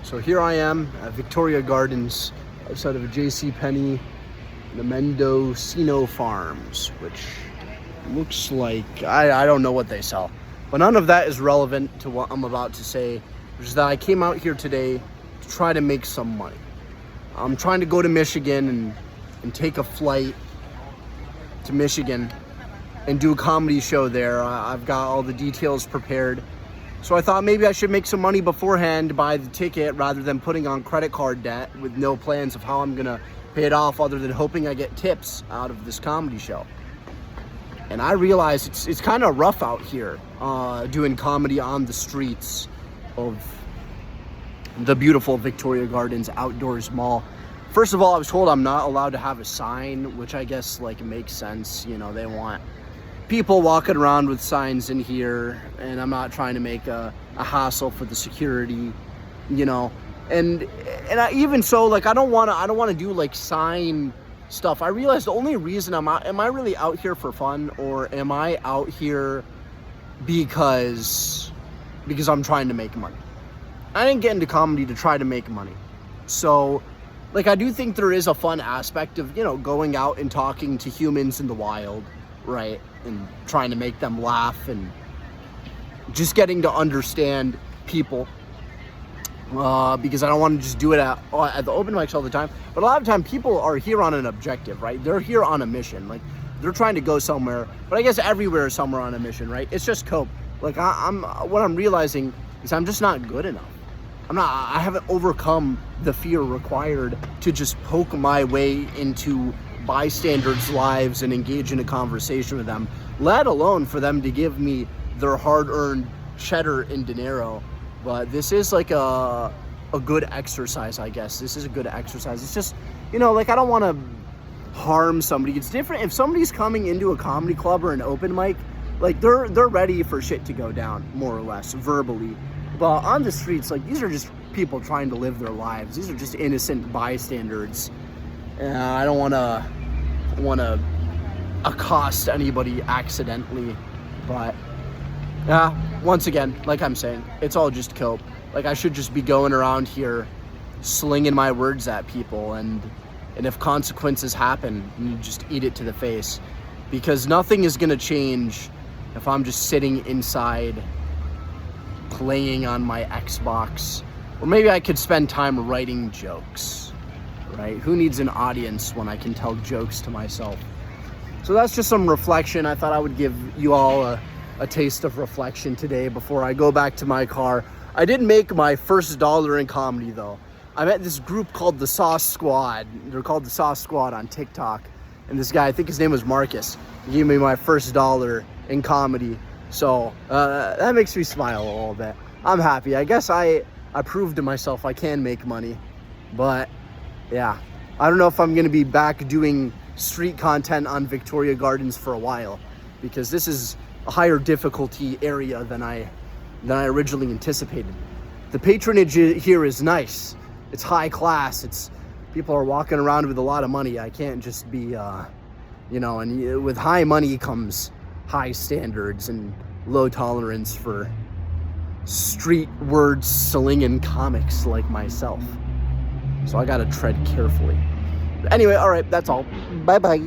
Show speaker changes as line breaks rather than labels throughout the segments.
So here I am at Victoria Gardens outside of a JCPenney, the Mendocino Farms, which looks like, I don't know what they sell. But none of that is relevant to what I'm about to say, which is that I came out here today to try to make some money. I'm trying to go to Michigan and take a flight to Michigan and do a comedy show there. I've got all the details prepared. So I thought maybe I should make some money beforehand, buy the ticket, rather than putting on credit card debt with no plans of how I'm gonna pay it off other than hoping I get tips out of this comedy show. And I realize it's kind of rough out here doing comedy on the streets of the beautiful Victoria Gardens Outdoors Mall. First of all, I was told I'm not allowed to have a sign, which I guess like makes sense. You know, they want people walking around with signs in here, and I'm not trying to make a hassle for the security, you know. And even so, like, I don't want to do like sign stuff. I realized the only reason am I really out here for fun, or am I out here because I'm trying to make money? I didn't get into comedy to try to make money. So, like, I do think there is a fun aspect of, you know, going out and talking to humans in the wild, right? And trying to make them laugh and just getting to understand people. Because I don't want to just do it at the open mics all the time. But a lot of time people are here on an objective, right? They're here on a mission. Like, they're trying to go somewhere. But I guess everywhere is somewhere on a mission, right? It's just cope. Like, what I'm realizing is I'm just not good enough. I haven't overcome the fear required to just poke my way into bystanders' lives and engage in a conversation with them, let alone for them to give me their hard-earned cheddar and dinero. But this is like a good exercise, I guess. This is a good exercise. It's just, you know, like, I don't want to harm somebody. It's different if somebody's coming into a comedy club or an open mic, like, they're ready for shit to go down, more or less, verbally. But on the streets, like, these are just people trying to live their lives. These are just innocent bystanders. I don't want to accost anybody accidentally. But once again, like I'm saying, it's all just cope. Like, I should just be going around here slinging my words at people, and if consequences happen, you just eat it to the face. Because nothing is going to change if I'm just sitting inside playing on my Xbox. Or maybe I could spend time writing jokes, right? Who needs an audience when I can tell jokes to myself? So that's just some reflection. I thought I would give you all a taste of reflection today before I go back to my car. I did make my first dollar in comedy, though. I met this group called the Sauce Squad. They're called the Sauce Squad on TikTok. And this guy, I think his name was Marcus, he gave me my first dollar in comedy. So that makes me smile a little bit. I'm happy. I guess I proved to myself I can make money. But yeah, I don't know if I'm going to be back doing street content on Victoria Gardens for a while, because this is a higher difficulty area than I originally anticipated. The patronage here is nice. It's high class. It's people are walking around with a lot of money. I can't just be, you know, and with high money comes high standards and low tolerance for street word slinging comics like myself. So I gotta tread carefully. But anyway, all right, that's all. Bye-bye.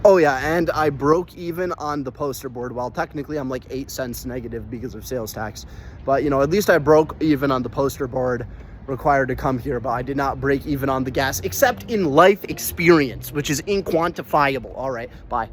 Oh yeah, and I broke even on the poster board. Well, technically I'm like 8 cents negative because of sales tax. But, you know, at least I broke even on the poster board required to come here, but I did not break even on the gas, except in life experience, which is inquantifiable. All right, bye.